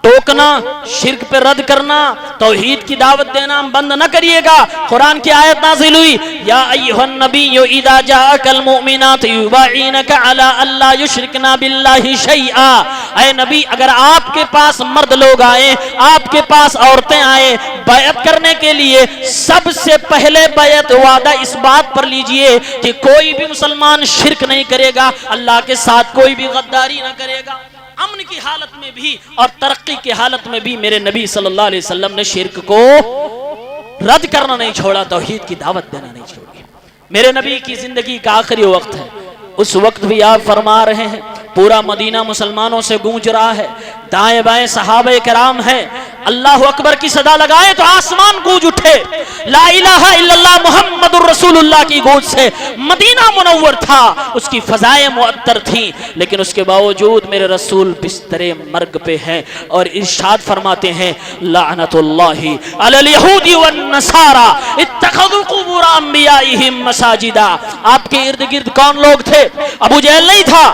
ٹوکنا, شرک پہ رد کرنا, توحید کی دعوت دینا بند نہ کریے گا. قرآن کی آیت نازل ہوئی, یا ایھا النبی اذا جاءک المؤمنات یبايعنک علی الا یشرکن باللہ شیئا. اے نبی اگر آپ کے پاس مرد لوگ آئے, آپ کے پاس عورتیں آئے بیعت کرنے کے لیے, سب سے پہلے بیعت وعدہ اس بات پر لیجئے کہ کوئی بھی مسلمان شرک نہیں کرے گا, اللہ کے ساتھ کوئی بھی غداری نہ کرے گا. امن کی حالت میں بھی اور ترقی کی حالت میں بھی میرے نبی صلی اللہ علیہ وسلم نے شرک کو رد کرنا نہیں چھوڑا, توحید کی دعوت دینا نہیں چھوڑی. میرے نبی کی زندگی کا آخری وقت ہے, اس وقت بھی آپ فرما رہے ہیں, پورا مدینہ مسلمانوں سے گونج رہا ہے, دائیں بائیں صحابہ کرام ہیں, اللہ اکبر کی صدا لگائے تو آسمان گونج اٹھے, لا الہ الا اللہ محمد الرسول اللہ کی گونج سے مدینہ منور تھا, اس کی فضائیں معطر تھیں, لیکن اس کے باوجود میرے رسول بستر مرگ پہ ہیں اور ارشاد فرماتے ہیں, لعنت اللہ علی الیہود والنصارى اتخذوا قبور انبیائہم مساجدا. آپ کے ارد گرد کون لوگ تھے؟ ابو جہل نہیں تھا,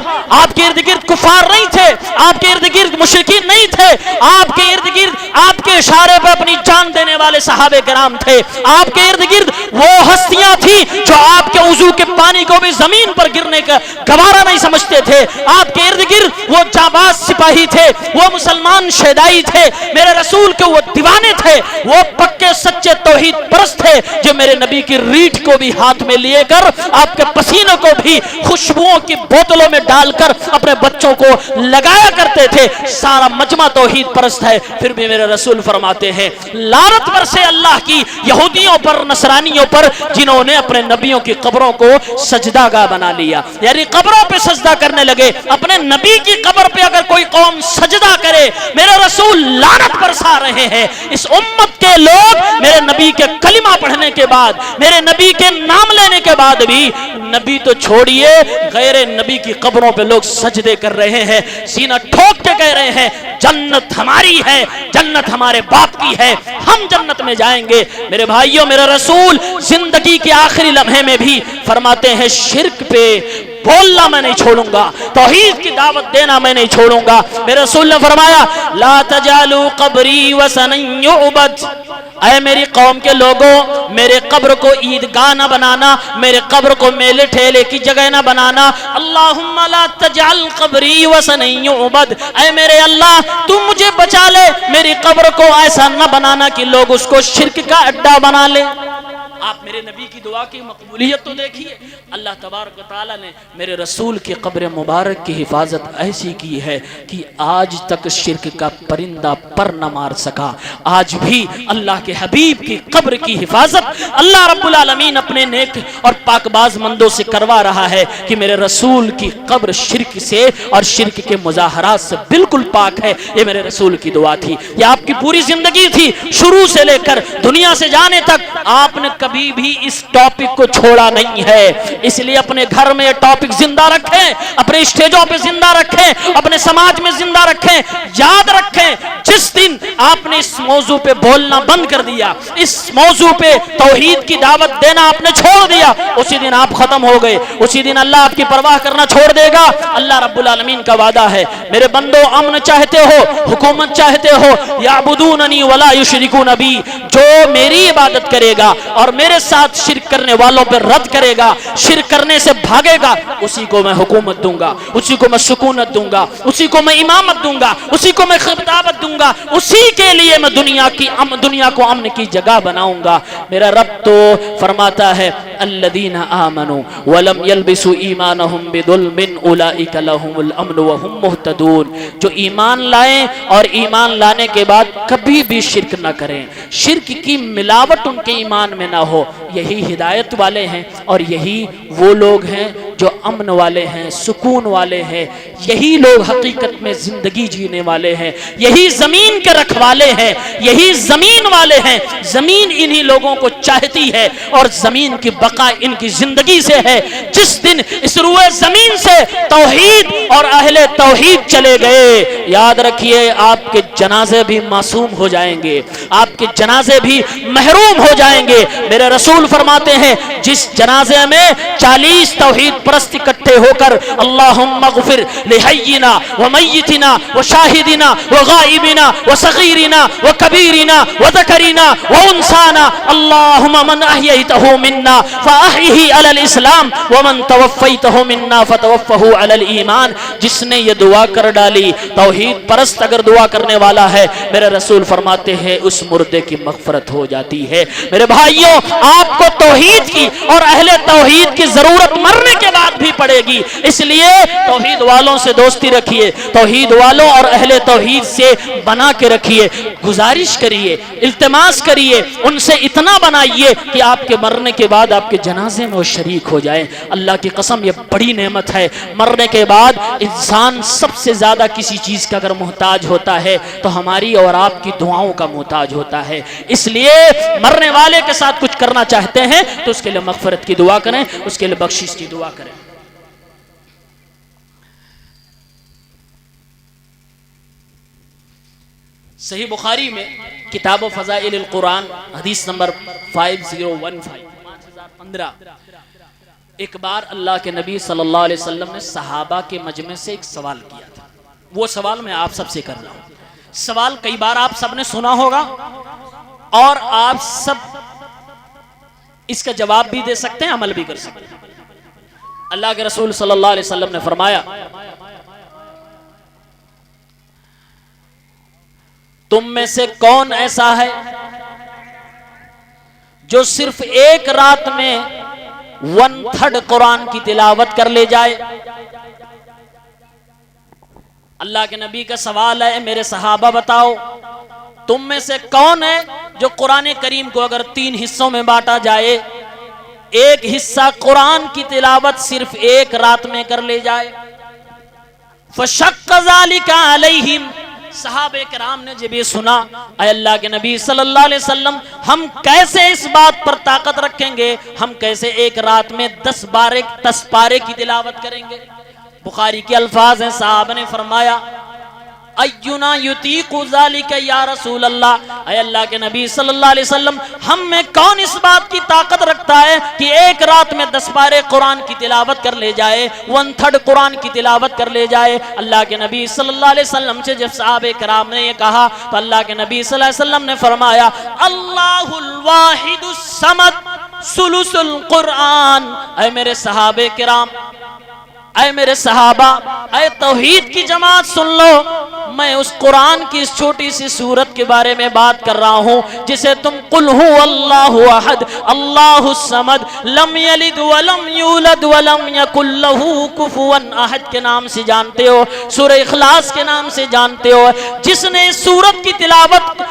آپ کے ارد گرد کفار نہیں تھے, آپ کے ارد گرد مشرکین نہیں تھے, آپ کے ارد گرد آپ کے اشارے پہ اپنی جان دینے والے صحابہ کرام تھے, آپ کے ارد گرد وہ ہستیاں تھیں جو آپ کے وضو کے پانی کو بھی زمین پر گرنے کا گوارا نہیں سمجھتے تھے, آپ کے ارد گرد وہ جانباز سپاہی تھے, وہ مسلمان شہدائی تھے, میرے رسول کے وہ دیوانے تھے, وہ پکے سچے توحید پرست تھے جو میرے نبی کی ریٹھ کو بھی ہاتھ میں لیے کر, آپ کے پسینے کو بھی خوشبوؤں کی بوتلوں میں ڈال کر اپنے بچوں کو لگایا کرتے تھے. سارا مجمع توحید پرست ہے, پھر بھی میرے رسول فرماتے ہیں, لعنت برسے اللہ کی یہودیوں پر, نصرانیوں پر, جنہوں نے اپنے نبیوں کی قبروں کو سجدہ گاہ بنا لیا, یعنی قبروں پہ سجدہ کرنے لگے. اپنے نبی کی قبر پہ اگر کوئی قوم سجدہ کرے, میرے رسول لعنت برسا رہے ہیں. اس امت کے لوگ میرے نبی کے کلمہ پڑھنے کے بعد, میرے نبی کے نام لینے کے بعد بھی, نبی تو چھوڑیے غیر نبی کی قبروں پہ لوگ سجدے کر رہے ہیں, سینہ ٹھوک کے کہہ رہے ہیں جنت ہماری ہے, جنت ہمارے باپ کی ہے, ہم جنت میں جائیں گے. میرے بھائیوں, میرے رسول زندگی کے آخری لمحے میں بھی فرماتے ہیں, شرک پہ بولنا میں نہیں چھوڑوں گا, توحید کی دعوت دینا میں نہیں چھوڑوں گا. میرے رسول نے فرمایا, لا تجعلوا قبری وثنا یعبد. اے میری قوم کے لوگوں, میرے قبر کو عیدگاہ نہ بنانا, میرے قبر کو میلے ٹھیلے کی جگہ نہ بنانا. اللہم لا تجعل قبری وثنا یعبد. اے میرے اللہ تو مجھے بچا لے, میری قبر کو ایسا نہ بنانا کہ لوگ اس کو شرک کا اڈا بنا لیں. آپ میرے نبی کی دعا کی مقبولیت تو دیکھیے, اللہ تبارک و تعالیٰ نے میرے رسول کی قبر مبارک کی حفاظت ایسی کی ہے کہ آج تک شرک کا پرندہ پر نہ مار سکا. آج بھی اللہ کے حبیب کی قبر کی حفاظت اللہ رب العالمین اپنے نیک اور پاک باز مندوں سے کروا رہا ہے کہ میرے رسول کی قبر شرک سے اور شرک کے مظاہرات سے بالکل پاک ہے. یہ میرے رسول کی دعا تھی, یہ آپ کی پوری زندگی تھی, شروع سے لے کر دنیا سے جانے تک آپ نے کبھی بھی اس ٹاپک کو چھوڑا نہیں ہے. اس لیے اپنے گھر میں یہ ٹاپک زندہ رکھیں, اپنے اسٹیجوں پہ زندہ رکھیں, اپنے سماج میں زندہ رکھیں. یاد رکھیں, جس دن آپ نے اس موضوع پہ بولنا بند کر دیا, اس موضوع پہ توحید کی دعوت دینا آپ نے چھوڑ دیا, اسی دن آپ ختم ہو گئے, اسی دن اللہ آپ کی پرواہ کرنا چھوڑ دے گا. اللہ رب العالمین کا وعدہ ہے, میرے بندو امن چاہتے ہو, حکومت چاہتے ہو, یعبدوننی ولا یشرکون بی, جو میری عبادت کرے گا اور میرے ساتھ شرک کرنے والوں پر رد کرے گا، شرک کرنے سے بھاگے گا، اسی کو میں حکومت دوں گا، اسی کو میں سکونت دوں گا، اسی کو میں امامت دوں گا، اسی کو میں خطابت دوں گا، اسی کے لیے میں دنیا کو امن کی جگہ بناؤں گا۔ میرا رب تو فرماتا ہے الذین آمنوا ولم يلبسوا ایمانہم بظلم اولئک لہم الامن وہم مہتدون، جو ایمان لائیں اور ایمان لانے کے بعد کبھی بھی شرک نہ کریں، شرک کی ملاوٹ ان کے ایمان میں نہ ہو، یہی ہدایت والے ہیں اور یہی وہ لوگ ہیں جو امن والے ہیں، سکون والے ہیں، یہی لوگ حقیقت میں زندگی جینے والے ہیں، یہی زمین کے رکھوالے ہیں، یہی زمین والے ہیں۔ زمین انہی لوگوں کو چاہتی ہے اور زمین کی بقا ان کی زندگی سے ہے۔ جس دن اس روئے زمین سے توحید اور اہل توحید چلے گئے، یاد رکھیے آپ کے جنازے بھی معصوم ہو جائیں گے، آپ کے جنازے بھی محروم ہو جائیں گے۔ میرے رسول فرماتے ہیں جس جنازے میں 40 توحید پرست اکٹھے ہو کر اللہم اغفر لحینا ومیتنا وشاہدنا وغائبنا وصغیرنا وکبیرنا وذکرنا وانسانا اللہم من احییتہ منا فاحیہ علی الاسلام ومن توفیتہ منا فتوفہ علی الایمان، جس نے یہ دعا کر ڈالی، توحید پرست اگر دعا کرنے والا ہے، میرے رسول فرماتے ہیں اس مردے کی مغفرت ہو جاتی ہے۔ میرے بھائیوں، آپ کو توحید کی اور اہل توحید کی ضرورت مرنے کے بعد بھی پڑے گی، اس لیے توحید والوں سے دوستی رکھیے، توحید والوں اور اہل توحید سے بنا کے رکھیے، گزارش کریے، التماس کریے، ان سے اتنا بنائیے کہ آپ کے مرنے کے بعد آپ کے جنازے میں وہ شریک ہو جائیں۔ اللہ کی قسم یہ بڑی نعمت ہے، مرنے کے بعد انسان سب سے زیادہ کسی چیز کا اگر محتاج ہوتا ہے تو ہماری اور آپ کی دعاؤں کا محتاج ہوتا ہے۔ اس لیے مرنے والے کے ساتھ کچھ کرنا چاہتے ہیں تو اس کے لیے مغفرت کی دعا کریں، اس کے لیے بخشش کی دعا کریں۔ صحیح بخاری میں کتاب و فضائل القرآن حدیث نمبر 5015 ایک بار اللہ کے نبی صلی اللہ علیہ وسلم نے صحابہ کے مجمع سے ایک سوال کیا تھا، وہ سوال میں آپ سب سے کر رہا ہوں۔ سوال کئی بار آپ سب نے سنا ہوگا اور آپ سب اس کا جواب بھی دے سکتے ہیں، عمل بھی کر سکتے ہیں۔ اللہ کے رسول صلی اللہ علیہ وسلم نے فرمایا تم میں سے کون ایسا ہے جو صرف ایک رات میں 1/3 قرآن کی تلاوت کر لے جائے؟ اللہ کے نبی کا سوال ہے، میرے صحابہ بتاؤ تم میں سے کون ہے جو قرآن کریم کو اگر 3 حصوں میں بانٹا جائے، ایک حصہ قرآن کی تلاوت صرف ایک رات میں کر لے جائے؟ فشق ذلک علیہم، صحابہ کرام نے جب یہ سنا، اے اللہ کے نبی صلی اللہ علیہ وسلم ہم کیسے اس بات پر طاقت رکھیں گے، ہم کیسے ایک رات میں 10 پارے کی تلاوت کریں گے؟ بخاری کے الفاظ ہیں، صحابہ نے فرمایا اینا یطیق ذالک یا رسول اللہ، اے اللہ کے نبی صلی اللہ علیہ وسلم ہم میں کون اس بات کی طاقت رکھتا ہے کہ ایک رات میں 10 پارے قرآن کی تلاوت کر لے جائے، 1/3 قرآن کی تلاوت کر لے جائے؟ اللہ کے نبی صلی اللہ علیہ وسلم سے جب صحابہ کرام نے یہ کہا تو اللہ کے نبی صلی اللہ علیہ وسلم نے فرمایا اللہ الواحد الصمد ثلث القرآن۔ اے میرے صحابہ کرام، اے میرے صحابہ، اے توحید کی جماعت سن لو، میں اس قرآن کی اس چھوٹی سی سورت کے بارے میں بات کر رہا ہوں جسے تم قل ہو اللہ احد اللہ الصمد لم یلد ولم یولد ولم یکن لہ کفوا احد کے نام سے جانتے ہو، سورہ اخلاص کے نام سے جانتے ہو۔ جس نے اس سورت کی تلاوت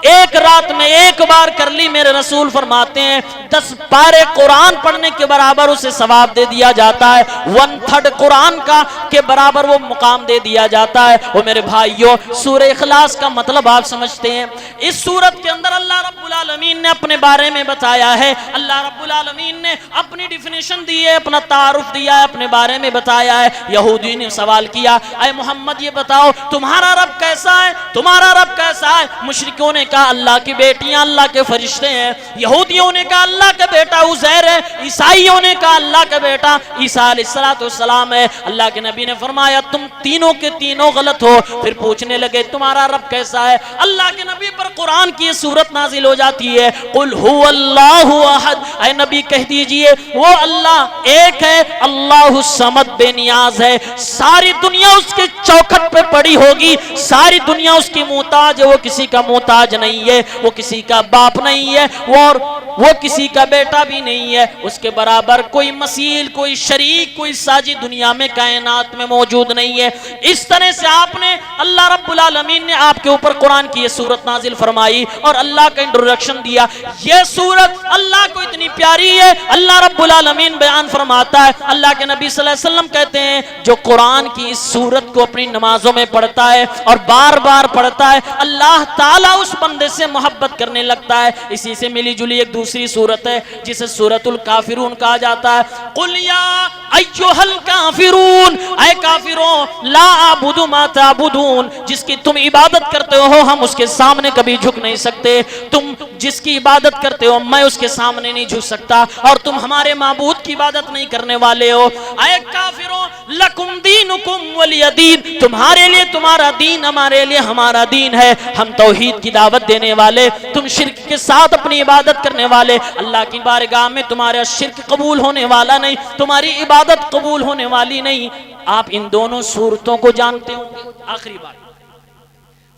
ایک رات میں ایک بار کر لی، میرے رسول فرماتے ہیں 10 پارے قرآن پڑھنے کے برابر اسے ثواب دے دیا جاتا ہے، 1/3 قرآن کا کے برابر وہ مقام دے دیا جاتا ہے۔ وہ میرے بھائیوں، سورہ اخلاص کا مطلب آپ سمجھتے ہیں؟ اس سورت کے اندر اللہ رب العالمین نے اپنے بارے میں بتایا ہے، اللہ رب العالمین نے اپنی ڈیفینیشن دی ہے، اپنا تعارف دیا ہے، اپنے بارے میں بتایا ہے۔ یہودی نے سوال کیا اے محمد یہ بتاؤ تمہارا رب کیسا ہے، تمہارا رب کیسا ہے؟ مشرکوں نے کہا اللہ کی بیٹیاں اللہ کے فرشتے ہیں، یہودیوں نے کہا اللہ کا بیٹا عزیر ہے، عیسائیوں نے کہا اللہ کا بیٹا عیسیٰ علیہ السلام ہے۔ اللہ کے نبی نے فرمایا تم تینوں کے تینوں غلط ہو۔ پھر پوچھنے لگے تمہارا رب کیسا ہے؟ اللہ کے نبی پر قرآن کی صورت نازل ہو جاتی ہے، قل هو اللہ احد، اے نبی کہہ دیجئے وہ اللہ ایک ہے، اللہ الصمد بے نیاز ہے، ساری دنیا اس کے چوکھٹ پہ پڑی ہوگی، ساری دنیا اس کی محتاج ہے، وہ کسی کا محتاج نہیں ہے، وہ کسی کا باپ نہیں ہے، اور وہ کسی کا بیٹا بھی نہیں ہے، اس کے برابر کوئی مثیل، کوئی شریک، کوئی ساجی دنیا میں کائنات میں موجود نہیں ہے۔ اس طرح سے آپ نے اللہ رب العالمین نے آپ کے اوپر قرآن کی یہ سورت نازل فرمائی اور اللہ کا انٹروڈکشن دیا۔ یہ سورت اللہ کو اتنی پیاری ہے، اللہ رب العالمین بیان فرماتا ہے، اللہ کے نبی صلی اللہ علیہ وسلم کہتے ہیں جو قرآن کی اس سورت کو اپنی نمازوں میں پڑھتا ہے اور بار بار پڑھتا ہے، اللہ تعالیٰ اس بندے سے محبت کرنے لگتا ہے۔ اسی سے ملی جلی ایک دوسری سورت ہے جسے سورۃ الکافرون کہا جاتا ہے، قل یا ایھا الکافرون، اے کافروں لا اعبد ما تعبدون، جس کی تم عبادت کرتے ہو ہم اس کے سامنے کبھی جھک نہیں سکتے، تم جس کی عبادت کرتے ہو میں اس کے سامنے نہیں جھک سکتا، اور تم ہمارے معبود کی عبادت نہیں کرنے والے ہو۔ اے کافروں لکم دینکم ولی دین، تمہارے لیے تمہارا دین، ہمارے لیے ہمارا دین ہے، ہم توحید کی دعوت دینے والے، تم شرک کے ساتھ اپنی عبادت کرنے والے، اللہ کی بارگاہ میں تمہارا شرک قبول ہونے والا نہیں، تمہاری عبادت قبول ہونے والی نہیں۔ آپ ان دونوں صورتوں کو جانتے ہوں گے۔ آخری بات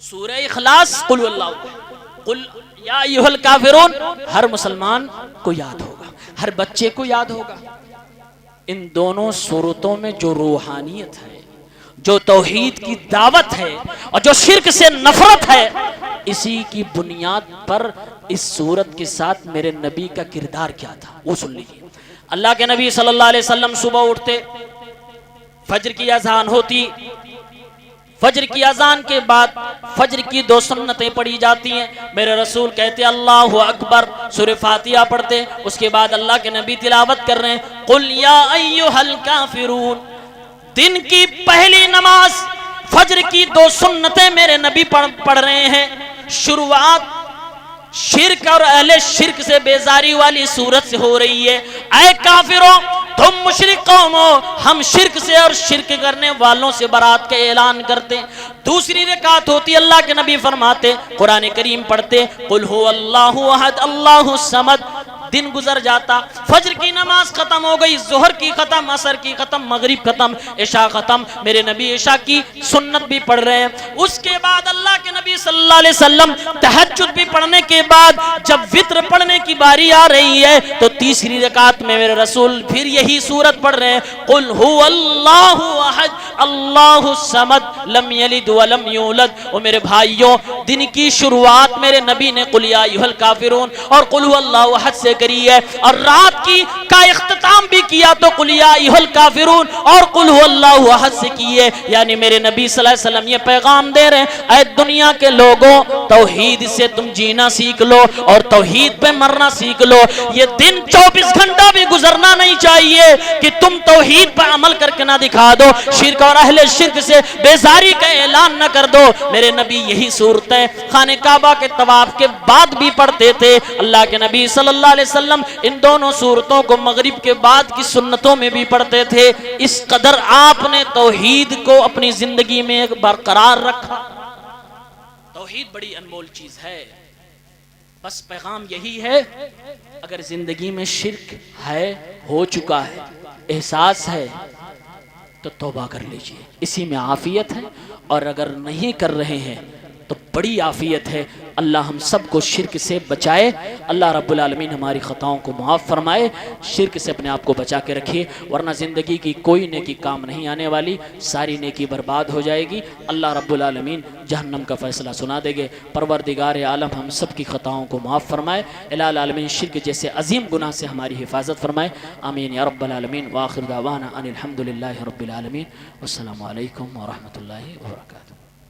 سورہ اخلاص، قل اللہ، قل یا ایھا الکافرون، ہر مسلمان کو یاد ہوگا، ہر بچے کو یاد ہوگا۔ ان دونوں صورتوں میں جو روحانیت ہے، جو توحید کی دعوت ہے اور جو شرک سے نفرت ہے، اسی کی بنیاد پر اس صورت کے ساتھ میرے نبی کا کردار کیا تھا وہ سن لیجیے۔ اللہ کے نبی صلی اللہ علیہ وسلم صبح اٹھتے، فجر کی اذان ہوتی، فجر کی اذان کے بعد فجر کی 2 سنتیں پڑھی جاتی ہیں، میرے رسول کہتے اللہ اکبر، سورہ فاتحہ پڑھتے، اس کے بعد اللہ کے نبی تلاوت کر رہے ہیں قل یا ایھا الکافرون۔ دن کی پہلی نماز فجر کی 2 سنتیں میرے نبی پڑھ رہے ہیں، شروعات شرک اور اہل شرک سے بیزاری والی صورت سے ہو رہی ہے، اے کافروں تم مشرک قوم ہو، ہم شرک سے اور شرک کرنے والوں سے برات کا اعلان کرتے ہیں۔ دوسری رکعت ہوتی، اللہ کے نبی فرماتے، قرآن کریم پڑھتے، قل هو اللہ احد اللہ الصمد، دن گزر جاتا، فجر کی نماز ختم ہو گئی، ظہر کی ختم، عصر کی ختم، مغرب ختم، عشاء ختم، میرے نبی عشاء کی سنت بھی پڑھ رہے ہیں۔ اس کے بعد اللہ کے نبی صلی اللہ علیہ وسلم تہجد بھی پڑھنے کے بعد جب وتر پڑھنے کی باری آ رہی ہے تو تیسری رکعت میں میرے رسول پھر یہی سورت پڑھ رہے ہیں، قل هو اللہ احد اللہ الصمد لم یلد ولم یولد۔ اور میرے بھائیوں دن کی شروعات میرے نبی نے قل یا ایھا الکافرون اور قل هو اللہ احد سے کری ہے، اور رات کی کا اختتام بھی کیا تو قل یا ایھا الکافرون اور قل هو اللہ احد سے کی ہے۔ یعنی میرے نبی صلی اللہ علیہ وسلم یہ پیغام دے رہے ہیں، اے دنیا کے لوگوں توحید سے تم جینا سیکھ لو اور توحید پہ مرنا سیکھ لو۔ یہ دن 24 گھنٹہ بھی گزرنا نہیں چاہیے کہ تم توحید پہ عمل کر کے نہ دکھا دو، شرک اور اہل شرک سے بیزاری کا اعلان نہ کر دو۔ میرے نبی یہی صورتیں خانہ کعبہ کے طواف کے بعد بھی پڑھتے تھے۔ اللہ کے نبی صلی اللہ علیہ وسلم ان دونوں صورتوں کو مغرب کے بعد کی سنتوں میں بھی پڑھتے تھے۔ اس قدر آپ نے توحید کو اپنی زندگی میں برقرار رکھا۔ توحید بڑی انمول چیز ہے، بس پیغام یہی ہے، اگر زندگی میں شرک ہے، ہو چکا ہے، احساس ہے تو توبہ کر لیجئے، اسی میں عافیت ہے، اور اگر نہیں کر رہے ہیں تو بڑی عافیت ہے۔ اللہ ہم سب کو شرک سے بچائے، اللہ رب العالمین ہماری خطاؤں کو معاف فرمائے، شرک سے اپنے آپ کو بچا کے رکھیے، ورنہ زندگی کی کوئی نیکی کام نہیں آنے والی، ساری نیکی برباد ہو جائے گی، اللہ رب العالمین جہنم کا فیصلہ سنا دے گے۔ پروردگار عالم ہم سب کی خطاؤں کو معاف فرمائے، الہ العالمین شرک جیسے عظیم گناہ سے ہماری حفاظت فرمائے، آمین یا رب العالمین۔ وآخر دعوانا ان الحمدللہ رب العالمین، والسلام علیکم ورحمۃ اللہ وبرکاتہ۔